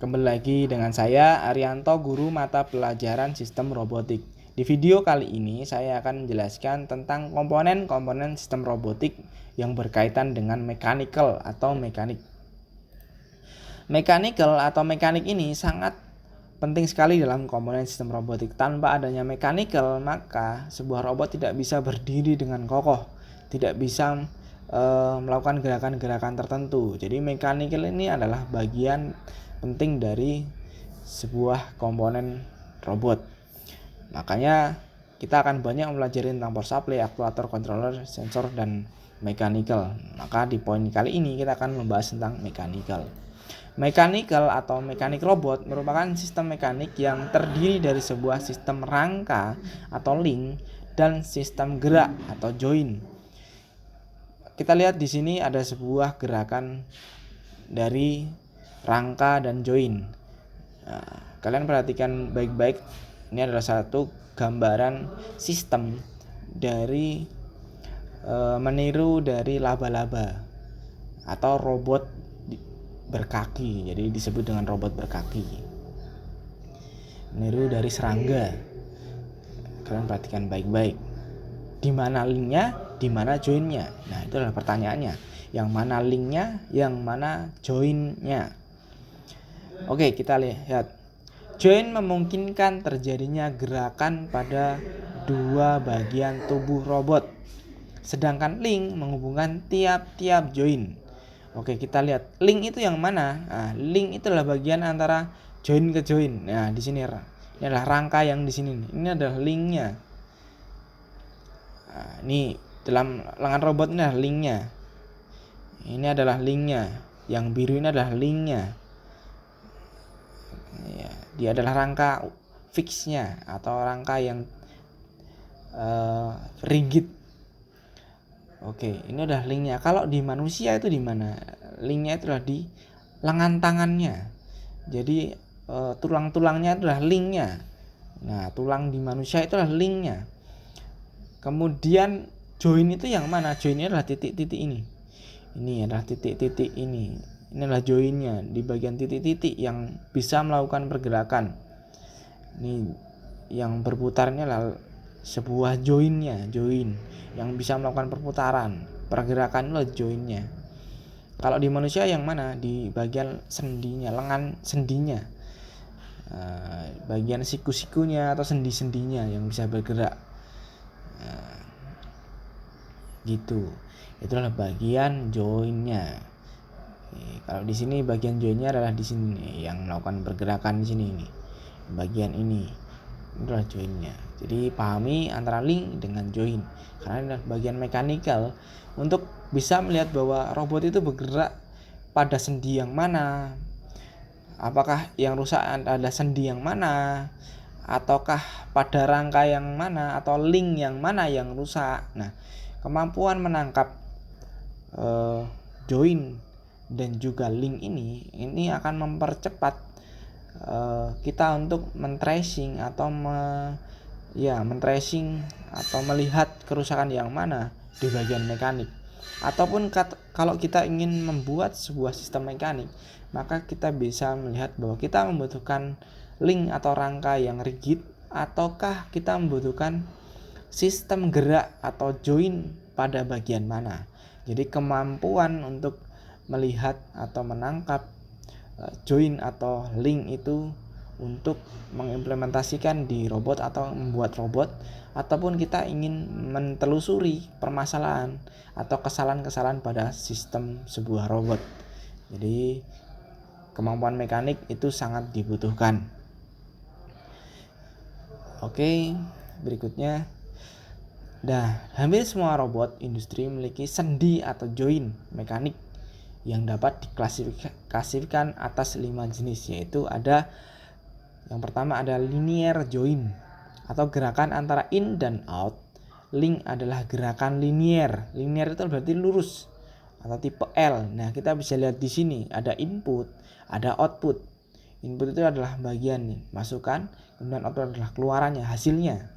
Kembali lagi dengan saya Arianto, guru mata pelajaran sistem robotik. Di video kali ini saya akan menjelaskan tentang komponen-komponen sistem robotik yang berkaitan dengan mechanical atau mekanik. Mechanical atau mekanik ini sangat penting sekali dalam komponen sistem robotik. Tanpa adanya mechanical, maka sebuah robot tidak bisa berdiri dengan kokoh, tidak bisa melakukan gerakan-gerakan tertentu. Jadi mechanical ini adalah bagian penting dari sebuah komponen robot. Makanya kita akan banyak mempelajari tentang power supply, aktuator, controller, sensor, dan mechanical. Maka di poin kali ini kita akan membahas tentang mechanical. Mechanical atau mekanik robot merupakan sistem mekanik yang terdiri dari sebuah sistem rangka atau link dan sistem gerak atau join. Kita lihat di sini ada sebuah gerakan dari rangka dan join. Nah, kalian perhatikan baik-baik. Ini adalah satu gambaran sistem dari meniru dari laba-laba atau robot berkaki. Jadi disebut dengan robot berkaki. Meniru dari serangga. Kalian perhatikan baik-baik. Di mana linknya, di mana joinnya. Nah, itu adalah pertanyaannya. Yang mana linknya, yang mana joinnya. Oke, kita lihat. Join memungkinkan terjadinya gerakan pada dua bagian tubuh robot. Sedangkan link menghubungkan tiap-tiap join. Oke, kita lihat. Link itu yang mana? Nah, link itu adalah bagian antara join ke join. Nah, di sini ini adalah rangka yang di sini. Ini adalah linknya. Nah, ini dalam lengan robot ini adalah linknya. Ini adalah linknya. Yang biru ini adalah linknya. Ya, dia adalah rangka fixnya atau rangka yang rigid. Oke, ini adalah linknya. Kalau di manusia itu di mana? Linknya itu adalah di lengan tangannya. Jadi tulang-tulangnya itu adalah linknya. Nah, tulang di manusia itu adalah linknya. Kemudian join itu yang mana? Joinnya adalah titik-titik ini. Ini adalah titik-titik ini. Ini adalah joinnya di bagian titik-titik yang bisa melakukan pergerakan. Ini yang berputar ini adalah sebuah joinnya, join yang bisa melakukan perputaran. Pergerakan adalah joinnya. Kalau di manusia yang mana? Di bagian sendinya, lengan sendinya. Bagian siku-sikunya atau sendi-sendinya yang bisa bergerak. Gitu. Itu adalah bagian joinnya. Kalau di sini bagian joinnya adalah di sini yang melakukan pergerakan di sini ini. Bagian ini adalah joinnya. Jadi pahami antara link dengan join karena ini adalah bagian mechanical untuk bisa melihat bahwa robot itu bergerak pada sendi yang mana. Apakah yang rusak adalah sendi yang mana, ataukah pada rangka yang mana, atau link yang mana yang rusak. Nah, kemampuan menangkap join dan juga link ini akan mempercepat kita untuk men-tracing atau men-tracing atau melihat kerusakan yang mana di bagian mekanik. Ataupun kalau kita ingin membuat sebuah sistem mekanik, maka kita bisa melihat bahwa kita membutuhkan link atau rangka yang rigid, ataukah kita membutuhkan sistem gerak atau join pada bagian mana. Jadi kemampuan untuk melihat atau menangkap join atau link itu untuk mengimplementasikan di robot atau membuat robot, ataupun kita ingin menelusuri permasalahan atau kesalahan-kesalahan pada sistem sebuah robot. Jadi kemampuan mekanik itu sangat dibutuhkan. Oke, berikutnya. Nah, hampir semua robot industri memiliki sendi atau join mekanik yang dapat diklasifikasikan atas 5 jenis, yaitu ada yang pertama ada linear join atau gerakan antara in dan out. Link adalah gerakan linear. Linear itu berarti lurus atau tipe L. Nah, kita bisa lihat di sini ada input, ada output. Input itu adalah bagian nih, masukan, kemudian output adalah keluarannya, hasilnya.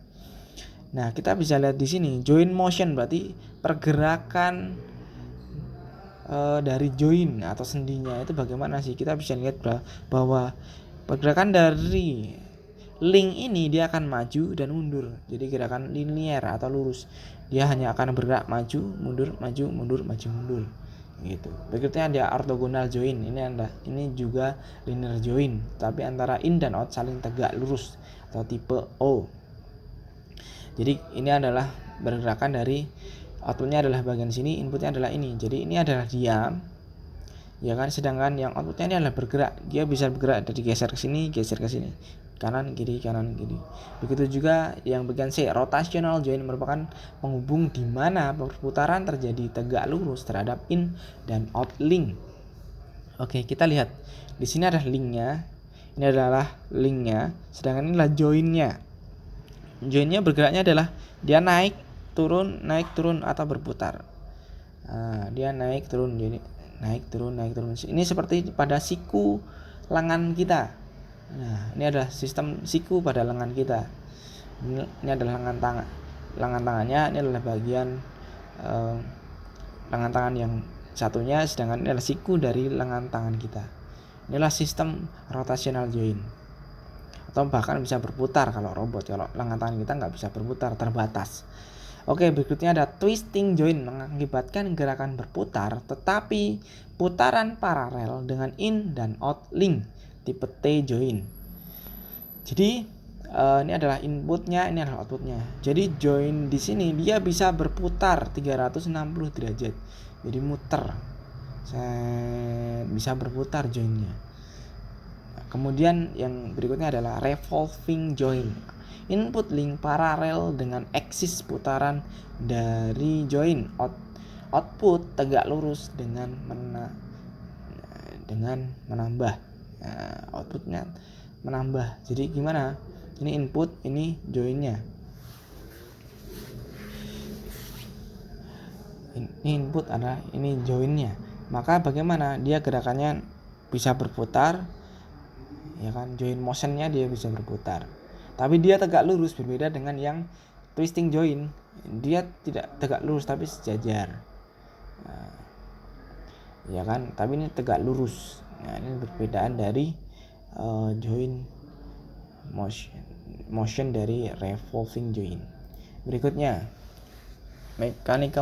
Nah, kita bisa lihat di sini join motion berarti pergerakan dari join atau sendinya itu bagaimana sih? Kita bisa lihat bahwa pergerakan dari link ini dia akan maju dan mundur. Jadi gerakan linier atau lurus. Dia hanya akan bergerak maju, mundur, maju, mundur, maju, mundur. Gitu. Berikutnya ada orthogonal join. Ini juga linear join, tapi antara in dan out saling tegak lurus atau tipe O. Jadi ini adalah pergerakan dari outputnya adalah bagian sini, inputnya adalah ini. Jadi ini adalah diam, ya kan. Sedangkan yang outputnya ini adalah bergerak. Dia bisa bergerak dari geser ke sini, kanan kiri, kanan kiri. Begitu juga yang bagian C, rotational join merupakan penghubung di mana perputaran terjadi tegak lurus terhadap in dan out link. Oke, kita lihat di sini ada linknya. Ini adalah linknya, sedangkan ini adalah joinnya. Joinnya bergeraknya adalah dia naik turun atau berputar. Nah, dia naik turun, jadi naik turun. Ini seperti pada siku lengan kita. Nah, ini adalah sistem siku pada lengan kita. Ini adalah lengan tangannya. Ini adalah bagian lengan tangan yang satunya, sedangkan ini adalah siku dari lengan tangan kita. Inilah sistem rotational join. Atau bahkan bisa berputar kalau robot. Kalau lengan tangan kita nggak bisa berputar, terbatas. Oke, berikutnya ada twisting join, mengakibatkan gerakan berputar tetapi putaran paralel dengan in dan out link, tipe T join. Jadi ini adalah inputnya, ini adalah outputnya. Jadi join di sini dia bisa berputar 360 derajat. Jadi muter. Bisa berputar joinnya. Kemudian yang berikutnya adalah revolving join. Input link paralel dengan eksis putaran dari join. Output tegak lurus dengan menambah. Outputnya menambah. Jadi gimana? Ini input, ini joinnya. Ini input adalah ini joinnya. Maka bagaimana? Dia gerakannya bisa berputar, ya kan? Join motionnya dia bisa berputar. Tapi dia tegak lurus, berbeda dengan yang twisting join. Dia tidak tegak lurus tapi sejajar. Nah, ya kan? Tapi ini tegak lurus. Nah, ini perbedaan dari join motion dari revolving join. Berikutnya, mekanik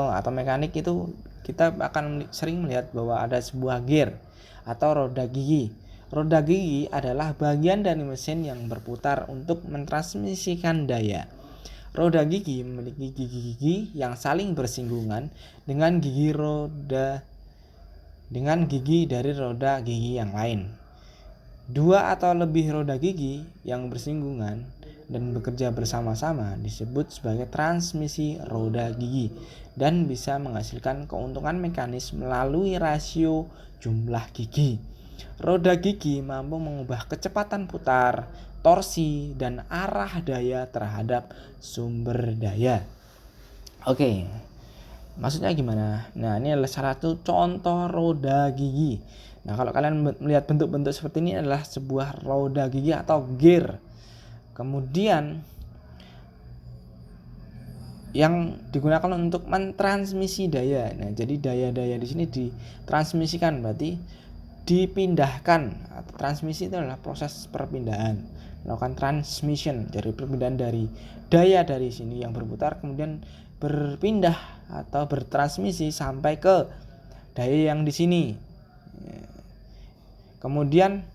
itu kita akan sering melihat bahwa ada sebuah gear atau roda gigi. Roda gigi adalah bagian dari mesin yang berputar untuk mentransmisikan daya. Roda gigi memiliki gigi-gigi yang saling bersinggungan dengan gigi dari roda gigi yang lain. Dua atau lebih roda gigi yang bersinggungan dan bekerja bersama-sama disebut sebagai transmisi roda gigi dan bisa menghasilkan keuntungan mekanis melalui rasio jumlah gigi. Roda gigi mampu mengubah kecepatan putar, torsi, dan arah daya terhadap sumber daya. Oke, maksudnya gimana? Nah, ini adalah salah satu contoh roda gigi. Nah, kalau kalian melihat bentuk-bentuk seperti ini adalah sebuah roda gigi atau gear. Kemudian yang digunakan untuk mentransmisi daya. Nah, jadi daya-daya di sini ditransmisikan, berarti dipindahkan. Transmisi itu adalah proses perpindahan, melakukan transmission, jadi perpindahan dari daya dari sini yang berputar kemudian berpindah atau bertransmisi sampai ke daya yang di sini. Kemudian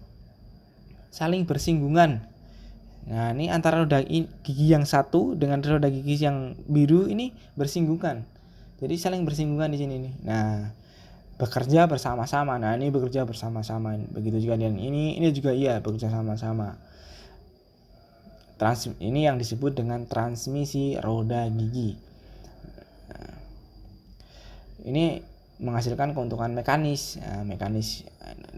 saling bersinggungan. Nah, ini antara roda gigi yang satu dengan roda gigi yang biru ini bersinggungan. Jadi saling bersinggungan di sini nih. Nah, bekerja bersama-sama. Nah, ini bekerja bersama-sama. Begitu juga dengan ini juga iya bekerja sama-sama. Ini yang disebut dengan transmisi roda gigi. Nah, ini menghasilkan keuntungan mekanis. Nah,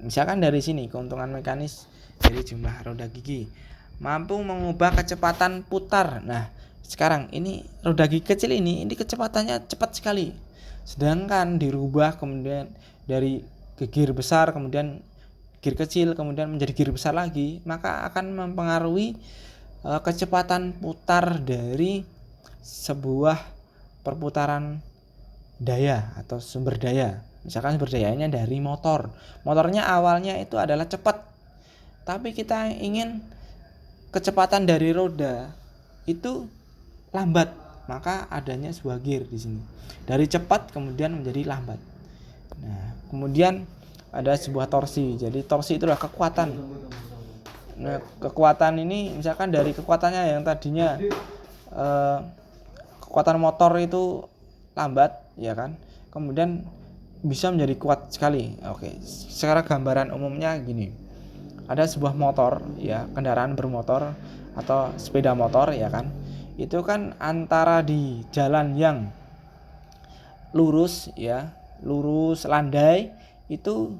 misalkan dari sini keuntungan mekanis dari jumlah roda gigi mampu mengubah kecepatan putar. Nah, sekarang ini roda gigi kecil ini kecepatannya cepat sekali. Sedangkan dirubah kemudian dari gear besar, kemudian gear kecil, kemudian menjadi gear besar lagi, maka akan mempengaruhi kecepatan putar dari sebuah perputaran daya atau sumber daya. Misalkan sumber dayanya dari motor. Motornya awalnya itu adalah cepat, tapi kita ingin kecepatan dari roda itu lambat, maka adanya sebuah gear di sini. Dari cepat kemudian menjadi lambat. Nah, kemudian ada sebuah torsi. Jadi torsi itu adalah kekuatan. Nah, kekuatan ini misalkan dari kekuatannya yang tadinya kekuatan motor itu lambat, ya kan? Kemudian bisa menjadi kuat sekali. Oke, secara gambaran umumnya gini. Ada sebuah motor, ya, kendaraan bermotor atau sepeda motor, ya kan? Itu kan antara di jalan yang lurus, ya, lurus landai itu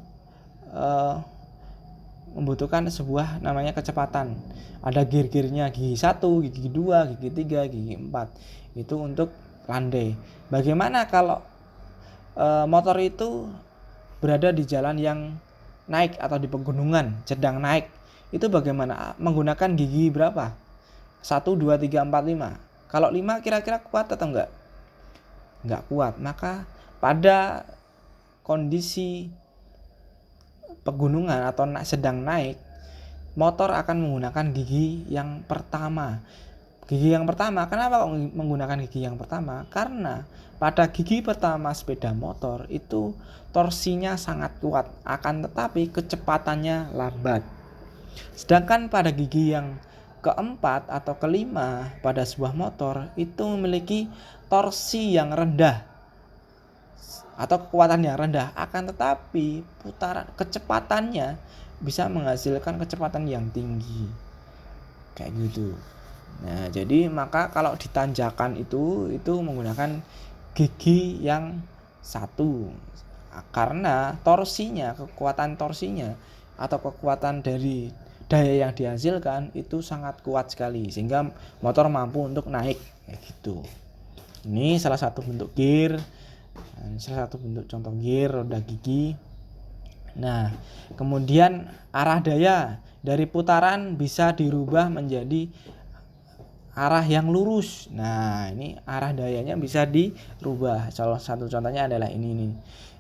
membutuhkan sebuah namanya kecepatan. Ada gear-gearnya, gigi 1, gigi 2, gigi 3, gigi 4. Itu untuk landai. Bagaimana kalau motor itu berada di jalan yang naik atau di pegunungan, sedang naik? Itu bagaimana? Menggunakan gigi berapa? 1, 2, 3, 4, 5. Kalau 5 kira-kira kuat atau enggak? Enggak kuat. Maka pada kondisi pegunungan atau sedang naik, motor akan menggunakan gigi yang pertama. Gigi yang pertama, kenapa menggunakan gigi yang pertama? Karena pada gigi pertama sepeda motor itu torsinya sangat kuat, akan tetapi kecepatannya lambat. Sedangkan pada gigi yang keempat atau kelima pada sebuah motor itu memiliki torsi yang rendah atau kekuatan yang rendah, akan tetapi putaran kecepatannya bisa menghasilkan kecepatan yang tinggi, kayak gitu. Nah, jadi maka kalau ditanjakan itu menggunakan gigi yang satu, karena torsinya, kekuatan torsinya atau kekuatan dari daya yang dihasilkan itu sangat kuat sekali sehingga motor mampu untuk naik, kayak gitu. Ini salah satu bentuk gear. Salah satu bentuk contoh gear roda gigi. Nah, kemudian arah daya dari putaran bisa dirubah menjadi arah yang lurus. Nah, ini arah dayanya bisa dirubah. Salah satu contohnya adalah ini nih.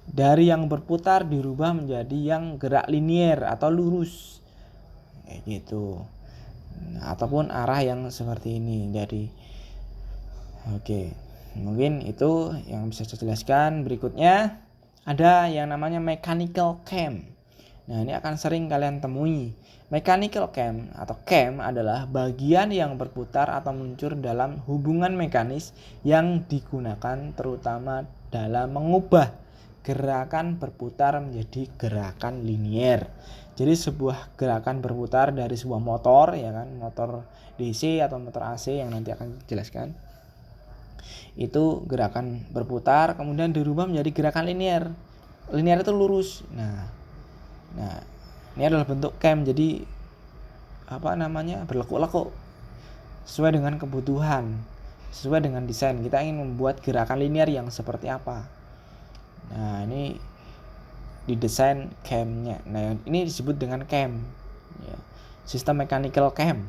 Dari yang berputar dirubah menjadi yang gerak linier atau lurus, kayak gitu. Nah, ataupun arah yang seperti ini. Jadi oke. Mungkin itu yang bisa saya jelaskan. Berikutnya ada yang namanya mechanical cam. Nah, ini akan sering kalian temui. Mechanical cam atau cam adalah bagian yang berputar atau meluncur dalam hubungan mekanis yang digunakan terutama dalam mengubah gerakan berputar menjadi gerakan linier. Jadi sebuah gerakan berputar dari sebuah motor, ya kan, motor DC atau motor AC yang nanti akan dijelaskan. Itu gerakan berputar kemudian dirubah menjadi gerakan linier. Linier itu lurus. Nah, ini adalah bentuk cam. Jadi berlekuk-lekuk sesuai dengan kebutuhan, sesuai dengan desain. Kita ingin membuat gerakan linier yang seperti apa. Nah, ini didesain camnya. Nah, ini disebut dengan cam, ya. Sistem mechanical cam.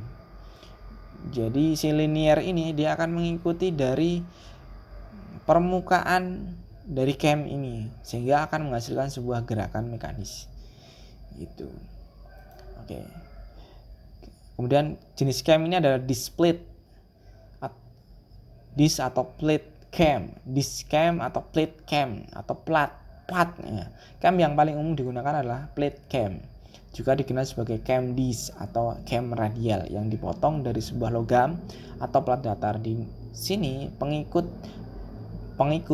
Jadi si linier ini dia akan mengikuti dari permukaan dari cam ini sehingga akan menghasilkan sebuah gerakan mekanis. Gitu. Oke. Kemudian jenis cam ini adalah disc atau plate cam, disc cam atau plate cam atau plat. Ya. Cam yang paling umum digunakan adalah plate cam. Juga dikenal sebagai cam disc atau cam radial yang dipotong dari sebuah logam atau plat datar. Di sini pengikut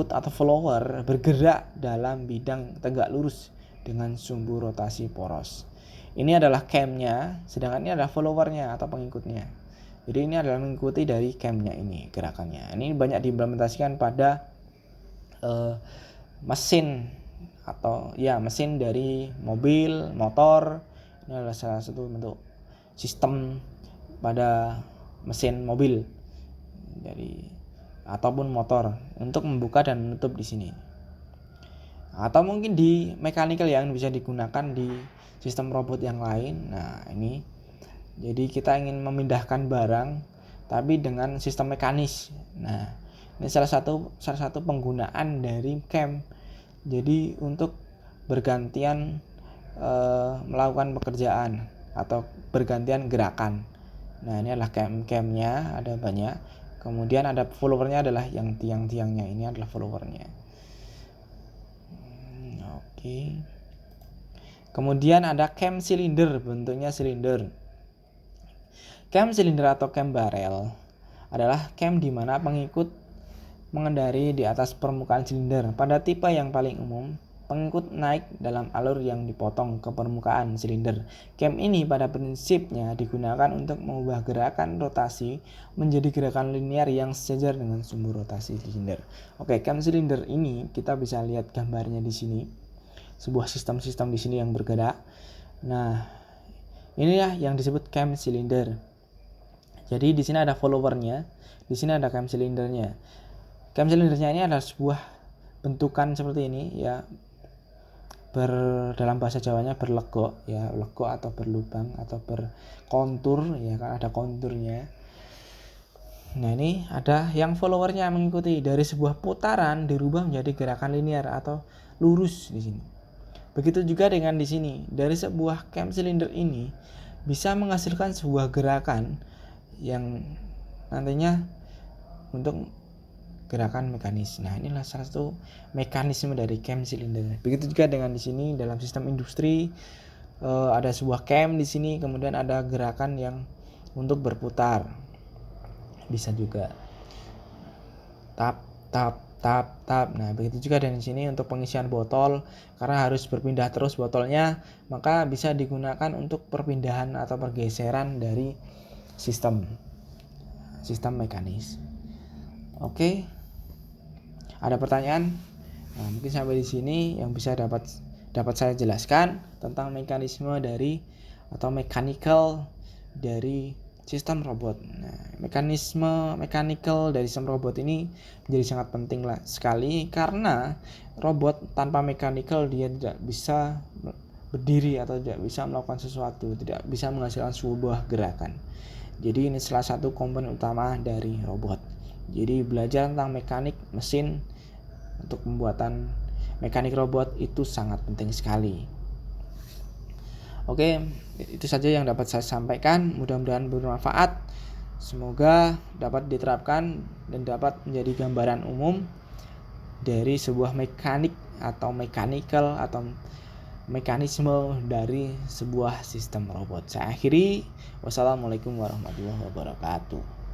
atau follower bergerak dalam bidang tegak lurus dengan sumbu rotasi poros. Ini adalah camnya, sedangkan ini adalah followernya atau pengikutnya. Jadi ini adalah mengikuti dari camnya ini gerakannya. Ini banyak diimplementasikan pada mesin atau ya mesin dari mobil, motor. Ini adalah salah satu bentuk sistem pada mesin mobil. Jadi ataupun motor untuk membuka dan menutup di sini. Atau mungkin di mechanical yang bisa digunakan di sistem robot yang lain. Nah, ini jadi kita ingin memindahkan barang tapi dengan sistem mekanis. Nah, ini salah satu penggunaan dari cam. Jadi untuk bergantian melakukan pekerjaan atau bergantian gerakan. Nah, ini adalah cam-camnya, ada banyak. Kemudian ada followernya adalah yang tiang-tiangnya, ini adalah followernya. Oke. Kemudian ada cam silinder, bentuknya silinder. Cam silinder atau cam barrel adalah cam di mana pengikut mengendari di atas permukaan silinder. Pada tipe yang paling umum, pengikut naik dalam alur yang dipotong ke permukaan silinder. Cam ini pada prinsipnya digunakan untuk mengubah gerakan rotasi menjadi gerakan linear yang sejajar dengan sumbu rotasi silinder. Oke, cam silinder ini kita bisa lihat gambarnya di sini. Sebuah sistem-sistem di sini yang bergerak. Nah, inilah yang disebut cam silinder. Jadi di sini ada followernya, di sini ada cam silindernya. Cam silindernya ini adalah sebuah bentukan seperti ini ya, dalam bahasa Jawanya berlegok ya, legok atau berlubang atau berkontur ya, kan ada konturnya. Nah, ini ada yang followernya mengikuti dari sebuah putaran dirubah menjadi gerakan linear atau lurus di sini. Begitu juga dengan di sini, dari sebuah cam silinder ini bisa menghasilkan sebuah gerakan yang nantinya untuk gerakan mekanis. Nah, inilah salah satu mekanisme dari cam silinder. Begitu juga dengan di sini dalam sistem industri, ada sebuah cam di sini, kemudian ada gerakan yang untuk berputar. Bisa juga tap tap tap tap. Nah, begitu juga dengan sini untuk pengisian botol, karena harus berpindah terus botolnya, maka bisa digunakan untuk perpindahan atau pergeseran dari sistem mekanis. Oke. Ada pertanyaan? Nah, mungkin sampai di sini yang bisa dapat saya jelaskan tentang mekanisme dari atau mechanical dari sistem robot. Nah, mekanisme mechanical dari sistem robot ini menjadi sangat penting sekali, karena robot tanpa mechanical dia tidak bisa berdiri atau tidak bisa melakukan sesuatu, tidak bisa menghasilkan sebuah gerakan. Jadi ini salah satu komponen utama dari robot. Jadi belajar tentang mekanik mesin untuk pembuatan mekanik robot itu sangat penting sekali. Oke, itu saja yang dapat saya sampaikan. Mudah-mudahan bermanfaat. Semoga dapat diterapkan dan dapat menjadi gambaran umum dari sebuah mekanik atau mechanical atau mekanisme dari sebuah sistem robot. Saya akhiri. Wassalamualaikum warahmatullahi wabarakatuh.